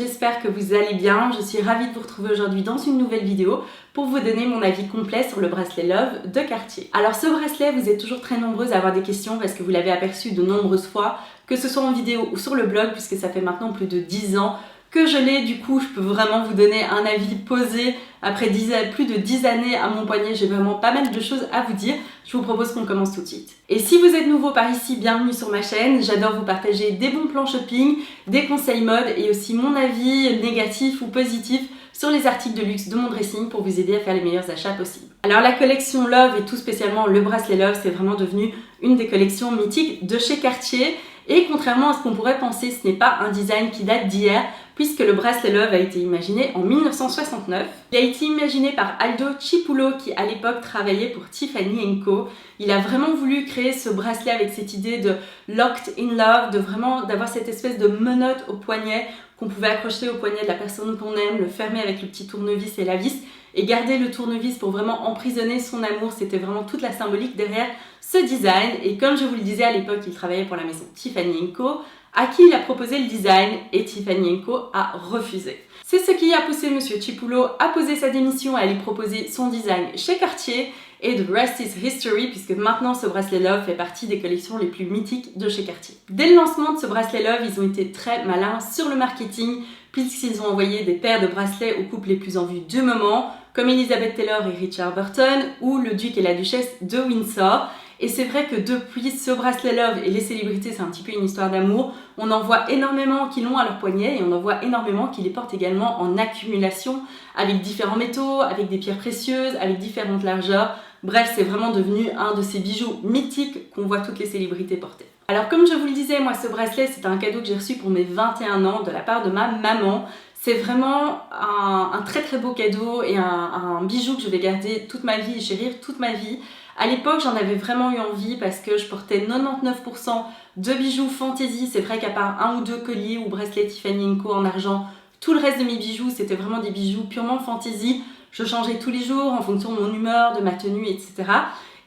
j'espère que vous allez bien. Je suis ravie de vous retrouver aujourd'hui dans une nouvelle vidéo pour vous donner mon avis complet sur le bracelet Love de Cartier. Alors ce bracelet, vous êtes toujours très nombreuses à avoir des questions parce que vous l'avez aperçu de nombreuses fois, que ce soit en vidéo ou sur le blog, puisque ça fait maintenant plus de 10 ans que je l'ai. Du coup, je peux vraiment vous donner un avis posé. Après plus de 10 années à mon poignet, j'ai vraiment pas mal de choses à vous dire. Je vous propose qu'on commence tout de suite. Et si vous êtes nouveau par ici, bienvenue sur ma chaîne. J'adore vous partager des bons plans shopping, des conseils mode et aussi mon avis négatif ou positif sur les articles de luxe de mon dressing pour vous aider à faire les meilleurs achats possibles. Alors la collection Love et tout spécialement le bracelet Love, c'est vraiment devenu une des collections mythiques de chez Cartier. Et contrairement à ce qu'on pourrait penser, ce n'est pas un design qui date d'hier, puisque le bracelet Love a été imaginé en 1969. Il a été imaginé par Aldo Cipulo, qui à l'époque travaillait pour Tiffany & Co. Il a vraiment voulu créer ce bracelet avec cette idée de locked in love, d'avoir cette espèce de menotte au poignet qu'on pouvait accrocher au poignet de la personne qu'on aime, le fermer avec le petit tournevis et la vis, et garder le tournevis pour vraiment emprisonner son amour. C'était vraiment toute la symbolique derrière ce design. Et comme je vous le disais, à l'époque, il travaillait pour la maison Tiffany & Co, à qui il a proposé le design et Tiffany & Co a refusé. C'est ce qui a poussé Monsieur Cipulo à poser sa démission et à lui proposer son design chez Cartier. Et the rest is history, puisque maintenant ce bracelet Love fait partie des collections les plus mythiques de chez Cartier. Dès le lancement de ce bracelet Love, ils ont été très malins sur le marketing, puisqu'ils ont envoyé des paires de bracelets aux couples les plus en vue du moment, comme Elizabeth Taylor et Richard Burton, ou le duc et la duchesse de Windsor. Et c'est vrai que depuis ce bracelet Love et les célébrités, c'est un petit peu une histoire d'amour. On en voit énormément qui l'ont à leur poignet et on en voit énormément qui les portent également en accumulation avec différents métaux, avec des pierres précieuses, avec différentes largeurs. Bref, c'est vraiment devenu un de ces bijoux mythiques qu'on voit toutes les célébrités porter. Alors comme je vous le disais, moi ce bracelet, c'est un cadeau que j'ai reçu pour mes 21 ans de la part de ma maman. C'est vraiment un très très beau cadeau et un bijou que je vais garder toute ma vie et chérir toute ma vie. À l'époque, j'en avais vraiment eu envie parce que je portais 99% de bijoux fantaisie. C'est vrai qu'à part un ou deux colliers ou bracelets Tiffany & Co en argent, tout le reste de mes bijoux, c'était vraiment des bijoux purement fantaisie. Je changeais tous les jours en fonction de mon humeur, de ma tenue, etc.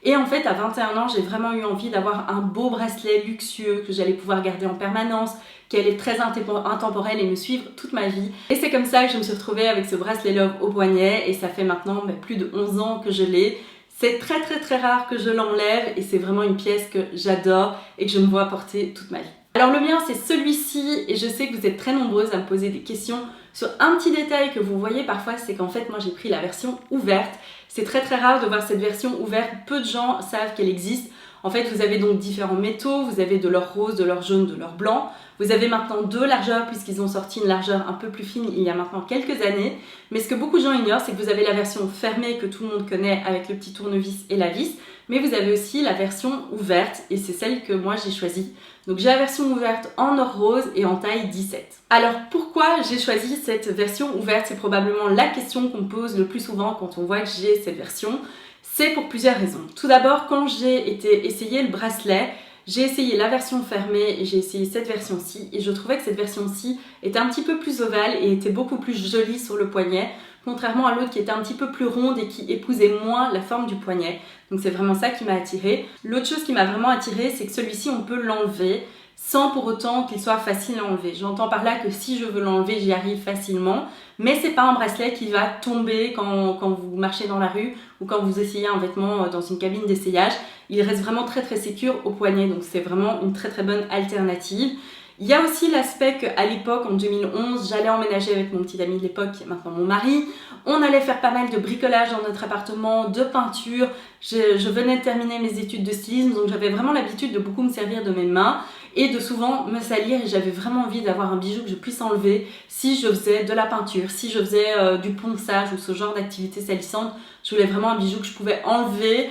Et en fait, à 21 ans, j'ai vraiment eu envie d'avoir un beau bracelet luxueux que j'allais pouvoir garder en permanence, qui allait être très intemporel et me suivre toute ma vie. Et c'est comme ça que je me suis retrouvée avec ce bracelet Love au poignet et ça fait maintenant plus de 11 ans que je l'ai. C'est très très très rare que je l'enlève et c'est vraiment une pièce que j'adore et que je me vois porter toute ma vie. Alors le mien c'est celui-ci et je sais que vous êtes très nombreuses à me poser des questions sur un petit détail que vous voyez parfois, c'est qu'en fait moi j'ai pris la version ouverte. C'est très très rare de voir cette version ouverte, peu de gens savent qu'elle existe. En fait vous avez donc différents métaux, vous avez de l'or rose, de l'or jaune, de l'or blanc. Vous avez maintenant deux largeurs puisqu'ils ont sorti une largeur un peu plus fine il y a maintenant quelques années. Mais ce que beaucoup de gens ignorent, c'est que vous avez la version fermée que tout le monde connaît avec le petit tournevis et la vis. Mais vous avez aussi la version ouverte et c'est celle que moi j'ai choisie. Donc j'ai la version ouverte en or rose et en taille 17. Alors pourquoi j'ai choisi cette version ouverte? C'est probablement la question qu'on me pose le plus souvent quand on voit que j'ai cette version. C'est pour plusieurs raisons. Tout d'abord, quand j'ai essayé le bracelet, j'ai essayé la version fermée et j'ai essayé cette version-ci et je trouvais que cette version-ci était un petit peu plus ovale et était beaucoup plus jolie sur le poignet, contrairement à l'autre qui était un petit peu plus ronde et qui épousait moins la forme du poignet. Donc c'est vraiment ça qui m'a attirée. L'autre chose qui m'a vraiment attirée, c'est que celui-ci on peut l'enlever sans pour autant qu'il soit facile à enlever. J'entends par là que si je veux l'enlever, j'y arrive facilement, mais c'est pas un bracelet qui va tomber quand vous marchez dans la rue ou quand vous essayez un vêtement dans une cabine d'essayage. Il reste vraiment très très sécure au poignet, donc c'est vraiment une très très bonne alternative. Il y a aussi l'aspect qu'à l'époque, en 2011, j'allais emménager avec mon petit ami de l'époque, qui est maintenant mon mari. On allait faire pas mal de bricolage dans notre appartement, de peinture. Je venais de terminer mes études de stylisme, donc j'avais vraiment l'habitude de beaucoup me servir de mes mains et de souvent me salir. Et j'avais vraiment envie d'avoir un bijou que je puisse enlever si je faisais de la peinture, si je faisais du ponçage ou ce genre d'activité salissante. Je voulais vraiment un bijou que je pouvais enlever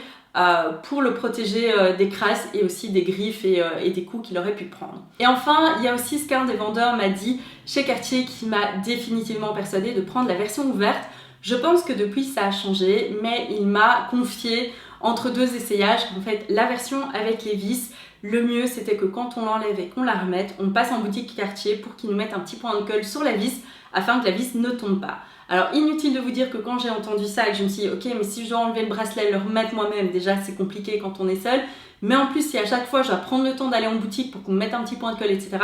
pour le protéger des crasses et aussi des griffes et des coups qu'il aurait pu prendre. Et enfin, il y a aussi ce qu'un des vendeurs m'a dit chez Cartier qui m'a définitivement persuadée de prendre la version ouverte. Je pense que depuis ça a changé, mais il m'a confié entre deux essayages qu'en fait la version avec les vis, le mieux c'était que quand on l'enlève et qu'on la remette, on passe en boutique Cartier pour qu'ils nous mettent un petit point de colle sur la vis afin que la vis ne tombe pas. Alors inutile de vous dire que quand j'ai entendu ça et que je me suis dit ok mais si je dois enlever le bracelet et le remettre moi-même, déjà c'est compliqué quand on est seul, mais en plus si à chaque fois je dois prendre le temps d'aller en boutique pour qu'on me mette un petit point de colle etc,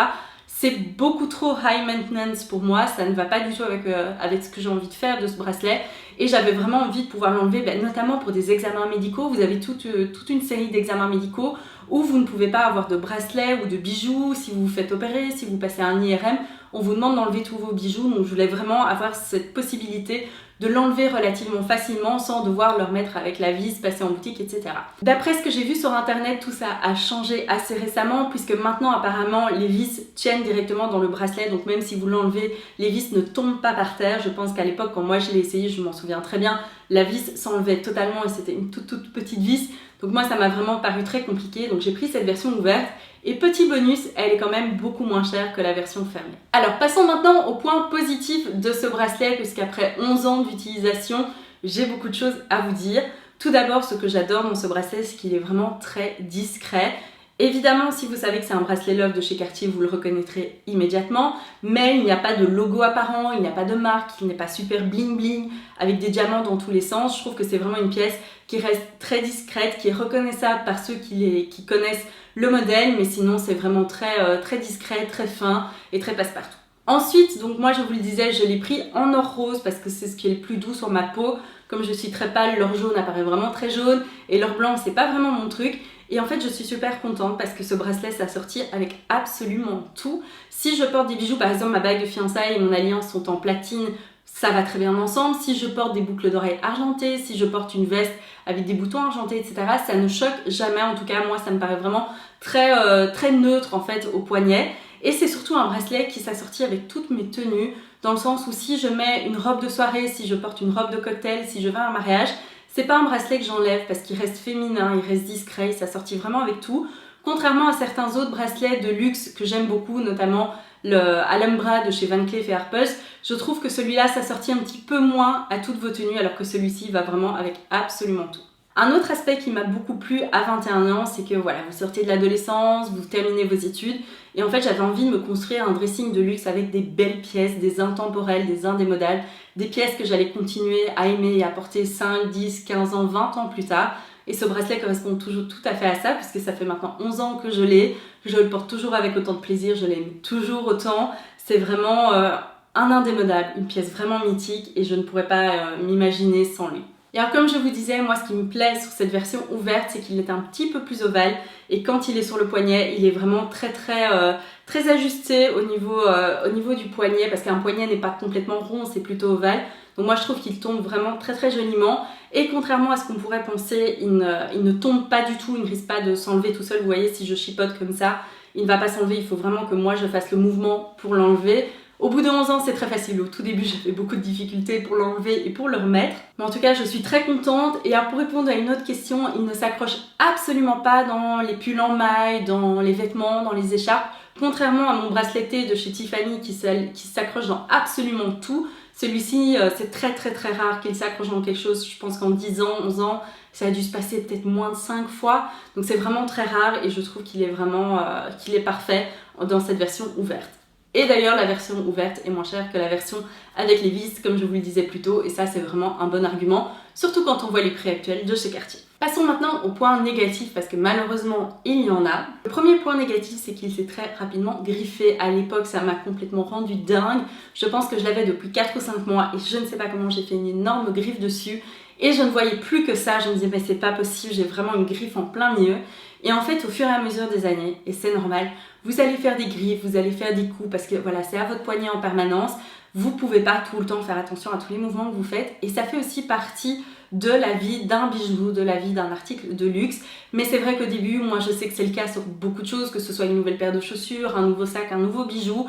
C'est beaucoup trop high maintenance pour moi, ça ne va pas du tout avec ce que j'ai envie de faire de ce bracelet. Et j'avais vraiment envie de pouvoir l'enlever, notamment pour des examens médicaux. Vous avez toute une série d'examens médicaux où vous ne pouvez pas avoir de bracelet ou de bijoux. Si vous vous faites opérer, si vous passez un IRM, on vous demande d'enlever tous vos bijoux. Donc je voulais vraiment avoir cette possibilité de l'enlever relativement facilement sans devoir le remettre avec la vis, passer en boutique, etc. D'après ce que j'ai vu sur internet, tout ça a changé assez récemment puisque maintenant apparemment les vis tiennent directement dans le bracelet, donc même si vous l'enlevez, les vis ne tombent pas par terre. Je pense qu'à l'époque quand moi je l'ai essayé, je m'en souviens très bien, la vis s'enlevait totalement et c'était une toute petite vis. Donc moi ça m'a vraiment paru très compliqué, donc j'ai pris cette version ouverte. Et petit bonus, elle est quand même beaucoup moins chère que la version fermée. Alors passons maintenant au point positif de ce bracelet, puisqu'après 11 ans d'utilisation, j'ai beaucoup de choses à vous dire. Tout d'abord, ce que j'adore dans ce bracelet, c'est qu'il est vraiment très discret. Évidemment, si vous savez que c'est un bracelet Love de chez Cartier, vous le reconnaîtrez immédiatement, mais il n'y a pas de logo apparent, il n'y a pas de marque, il n'est pas super bling bling, avec des diamants dans tous les sens. Je trouve que c'est vraiment une pièce qui reste très discrète, qui est reconnaissable par ceux qui connaissent le modèle, mais sinon c'est vraiment très discret, très fin et très passe-partout. Ensuite, donc moi je vous le disais, je l'ai pris en or rose parce que c'est ce qui est le plus doux sur ma peau. Comme je suis très pâle, l'or jaune apparaît vraiment très jaune et l'or blanc c'est pas vraiment mon truc. Et en fait je suis super contente parce que ce bracelet s'assortit avec absolument tout. Si je porte des bijoux, par exemple ma bague de fiançailles et mon alliance sont en platine, ça va très bien ensemble. Si je porte des boucles d'oreilles argentées, si je porte une veste avec des boutons argentés, etc., ça ne choque jamais. En tout cas, moi, ça me paraît vraiment très neutre en fait au poignet. Et c'est surtout un bracelet qui s'assortit avec toutes mes tenues, dans le sens où si je mets une robe de soirée, si je porte une robe de cocktail, si je vais à un mariage, c'est pas un bracelet que j'enlève parce qu'il reste féminin, il reste discret, il s'assortit vraiment avec tout. Contrairement à certains autres bracelets de luxe que j'aime beaucoup, notamment le Alhambra de chez Van Cleef & Arpels, je trouve que celui-là s'assortit un petit peu moins à toutes vos tenues alors que celui-ci va vraiment avec absolument tout. Un autre aspect qui m'a beaucoup plu à 21 ans, c'est que voilà, vous sortez de l'adolescence, vous terminez vos études et en fait j'avais envie de me construire un dressing de luxe avec des belles pièces, des intemporelles, des indémodables, des pièces que j'allais continuer à aimer et à porter 5, 10, 15 ans, 20 ans plus tard. Et ce bracelet correspond toujours tout à fait à ça, puisque ça fait maintenant 11 ans que je l'ai. Je le porte toujours avec autant de plaisir, je l'aime toujours autant. C'est vraiment un indémodable, une pièce vraiment mythique et je ne pourrais pas m'imaginer sans lui. Et alors comme je vous disais, moi ce qui me plaît sur cette version ouverte, c'est qu'il est un petit peu plus ovale et quand il est sur le poignet, il est vraiment très ajusté au niveau du poignet, parce qu'un poignet n'est pas complètement rond, c'est plutôt ovale. Donc moi je trouve qu'il tombe vraiment très joliment et contrairement à ce qu'on pourrait penser, il ne tombe pas du tout, il ne risque pas de s'enlever tout seul. Vous voyez, si je chipote comme ça, il ne va pas s'enlever, il faut vraiment que moi je fasse le mouvement pour l'enlever. Au bout de 11 ans, c'est très facile. Au tout début, j'avais beaucoup de difficultés pour l'enlever et pour le remettre. Mais en tout cas, je suis très contente. Et alors, pour répondre à une autre question, il ne s'accroche absolument pas dans les pulls en maille, dans les vêtements, dans les écharpes. Contrairement à mon bracelet de chez Tiffany qui s'accroche dans absolument tout. Celui-ci, c'est très rare qu'il s'accroche dans quelque chose. Je pense qu'en 10 ans, 11 ans, ça a dû se passer peut-être moins de 5 fois. Donc c'est vraiment très rare et je trouve qu'il est vraiment qu'il est parfait dans cette version ouverte. Et d'ailleurs, la version ouverte est moins chère que la version avec les vis, comme je vous le disais plus tôt, et ça c'est vraiment un bon argument, surtout quand on voit les prix actuels de chez Cartier. Passons maintenant au point négatif, parce que malheureusement, il y en a. Le premier point négatif, c'est qu'il s'est très rapidement griffé. À l'époque, ça m'a complètement rendu dingue. Je pense que je l'avais depuis 4 ou 5 mois, et je ne sais pas comment j'ai fait une énorme griffe dessus, et je ne voyais plus que ça. Je me disais, mais c'est pas possible, j'ai vraiment une griffe en plein milieu. Et en fait, au fur et à mesure des années, et c'est normal, vous allez faire des griffes, vous allez faire des coups parce que voilà, c'est à votre poignet en permanence. Vous pouvez pas tout le temps faire attention à tous les mouvements que vous faites et ça fait aussi partie de la vie d'un bijou, de la vie d'un article de luxe. Mais c'est vrai qu'au début, moi je sais que c'est le cas sur beaucoup de choses, que ce soit une nouvelle paire de chaussures, un nouveau sac, un nouveau bijou.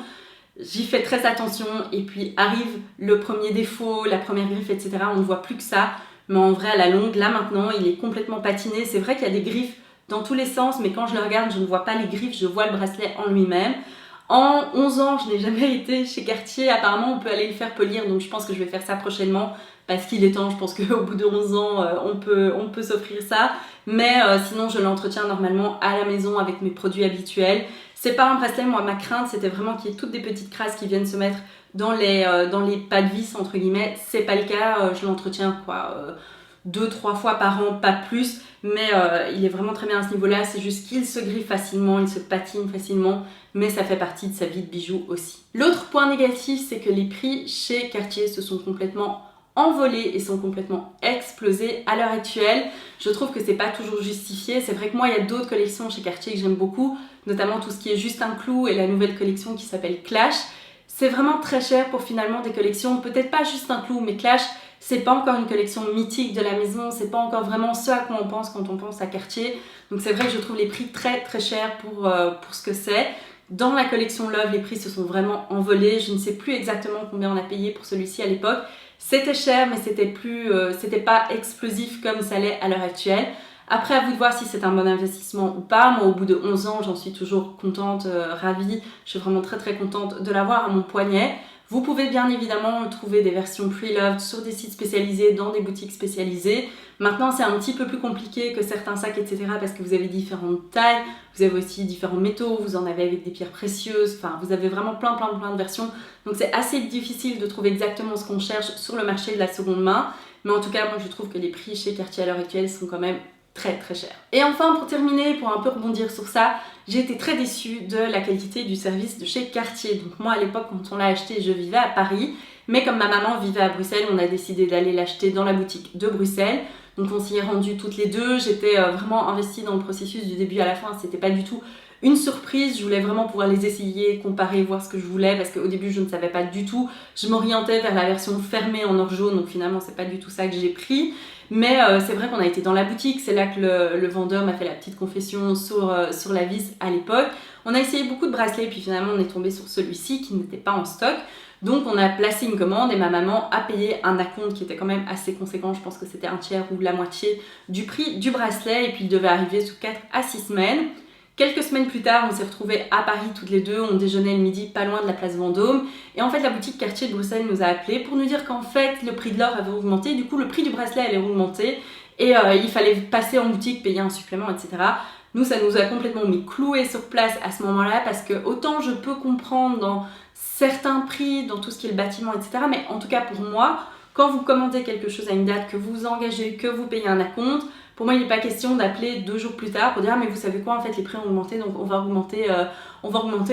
J'y fais très attention et puis arrive le premier défaut, la première griffe, etc. On ne voit plus que ça. Mais en vrai, à la longue, là maintenant, il est complètement patiné. C'est vrai qu'il y a des griffes dans tous les sens, mais quand je le regarde, je ne vois pas les griffes, je vois le bracelet en lui-même. En 11 ans, je n'ai jamais été chez Cartier. Apparemment, on peut aller le faire polir, donc je pense que je vais faire ça prochainement parce qu'il est temps. Je pense qu'au bout de 11 ans, on peut s'offrir ça. Mais sinon, je l'entretiens normalement à la maison avec mes produits habituels. C'est pas un bracelet, moi, ma crainte, c'était vraiment qu'il y ait toutes des petites crasses qui viennent se mettre dans les pas de vis, entre guillemets. C'est pas le cas, je l'entretiens, 2-3 fois par an, pas plus, mais il est vraiment très bien à ce niveau-là. C'est juste qu'il se griffe facilement, il se patine facilement, mais ça fait partie de sa vie de bijou aussi. L'autre point négatif, c'est que les prix chez Cartier se sont complètement envolés et sont complètement explosés à l'heure actuelle. Je trouve que c'est pas toujours justifié. C'est vrai que moi, il y a d'autres collections chez Cartier que j'aime beaucoup, notamment tout ce qui est Juste un clou et la nouvelle collection qui s'appelle Clash. C'est vraiment très cher pour finalement des collections, peut-être pas Juste un clou, mais Clash, c'est pas encore une collection mythique de la maison, c'est pas encore vraiment ce à quoi on pense quand on pense à Cartier. Donc c'est vrai que je trouve les prix très très chers pour ce que c'est. Dans la collection Love, les prix se sont vraiment envolés. Je ne sais plus exactement combien on a payé pour celui-ci à l'époque. C'était cher, mais c'était pas explosif comme ça l'est à l'heure actuelle. Après, à vous de voir si c'est un bon investissement ou pas. Moi, au bout de 11 ans, j'en suis toujours contente, ravie. Je suis vraiment très très contente de l'avoir à mon poignet. Vous pouvez bien évidemment trouver des versions pre-loved sur des sites spécialisés, dans des boutiques spécialisées. Maintenant, c'est un petit peu plus compliqué que certains sacs, etc. parce que vous avez différentes tailles, vous avez aussi différents métaux, vous en avez avec des pierres précieuses, enfin, vous avez vraiment plein de versions. Donc, c'est assez difficile de trouver exactement ce qu'on cherche sur le marché de la seconde main. Mais en tout cas, moi, je trouve que les prix chez Cartier à l'heure actuelle sont quand même très très cher. Et enfin, pour terminer, pour un peu rebondir sur ça, j'ai été très déçue de la qualité du service de chez Cartier. Donc moi, à l'époque, quand on l'a acheté, je vivais à Paris, mais comme ma maman vivait à Bruxelles, on a décidé d'aller l'acheter dans la boutique de Bruxelles. Donc on s'y est rendu toutes les deux. J'étais vraiment investie dans le processus du début à la fin. C'était pas du tout une surprise. Je voulais vraiment pouvoir les essayer, comparer, voir ce que je voulais, parce qu'au début, je ne savais pas du tout. Je m'orientais vers la version fermée en or jaune, donc finalement, c'est pas du tout ça que j'ai pris. Mais c'est vrai qu'on a été dans la boutique, c'est là que le vendeur m'a fait la petite confession sur la vis à l'époque. On a essayé beaucoup de bracelets, puis finalement on est tombé sur celui-ci qui n'était pas en stock. Donc on a placé une commande et ma maman a payé un acompte qui était quand même assez conséquent. Je pense que c'était un tiers ou la moitié du prix du bracelet et puis il devait arriver sous 4 à 6 semaines. Quelques semaines plus tard, on s'est retrouvés à Paris toutes les deux, on déjeunait le midi pas loin de la place Vendôme et en fait la boutique Cartier de Bruxelles nous a appelés pour nous dire qu'en fait le prix de l'or avait augmenté, du coup le prix du bracelet allait augmenter et il fallait passer en boutique, payer un supplément, etc. Nous, ça nous a complètement mis cloués sur place à ce moment-là parce que autant je peux comprendre dans certains prix, dans tout ce qui est le bâtiment, etc. Mais en tout cas pour moi, quand vous commandez quelque chose à une date, que vous vous engagez, que vous payez un acompte, pour moi, il n'est pas question d'appeler 2 jours plus tard pour dire « Ah, mais vous savez quoi, en fait, les prix ont augmenté, donc on va augmenter,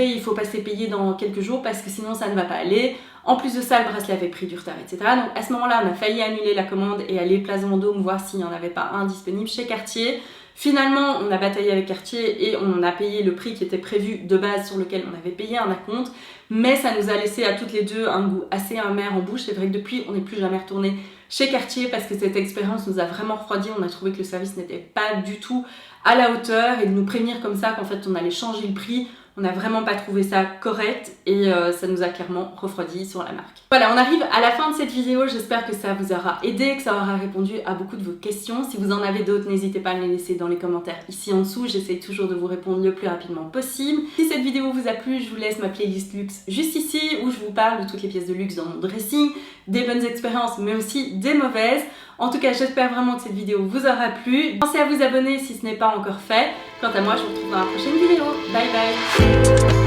il faut passer payer dans quelques jours parce que sinon, ça ne va pas aller. » En plus de ça, le bracelet avait pris du retard, etc. Donc à ce moment-là, on a failli annuler la commande et aller place Vendôme voir s'il n'y en avait pas un disponible chez Cartier. Finalement, on a bataillé avec Cartier et on a payé le prix qui était prévu de base sur lequel on avait payé un acompte. Mais ça nous a laissé à toutes les deux un goût assez amer en bouche. C'est vrai que depuis, on n'est plus jamais retourné chez Cartier parce que cette expérience nous a vraiment refroidi. On a trouvé que le service n'était pas du tout à la hauteur et de nous prévenir comme ça qu'en fait on allait changer le prix, on n'a vraiment pas trouvé ça correct et ça nous a clairement refroidi sur la marque. Voilà, on arrive à la fin de cette vidéo. J'espère que ça vous aura aidé, que ça aura répondu à beaucoup de vos questions. Si vous en avez d'autres, n'hésitez pas à me les laisser dans les commentaires ici en dessous. J'essaie toujours de vous répondre le plus rapidement possible. Si cette vidéo vous a plu, je vous laisse ma playlist luxe juste ici où je vous parle de toutes les pièces de luxe dans mon dressing, des bonnes expériences mais aussi des mauvaises. En tout cas, j'espère vraiment que cette vidéo vous aura plu. Pensez à vous abonner si ce n'est pas encore fait. Quant à moi, je vous retrouve dans la prochaine vidéo. Bye bye!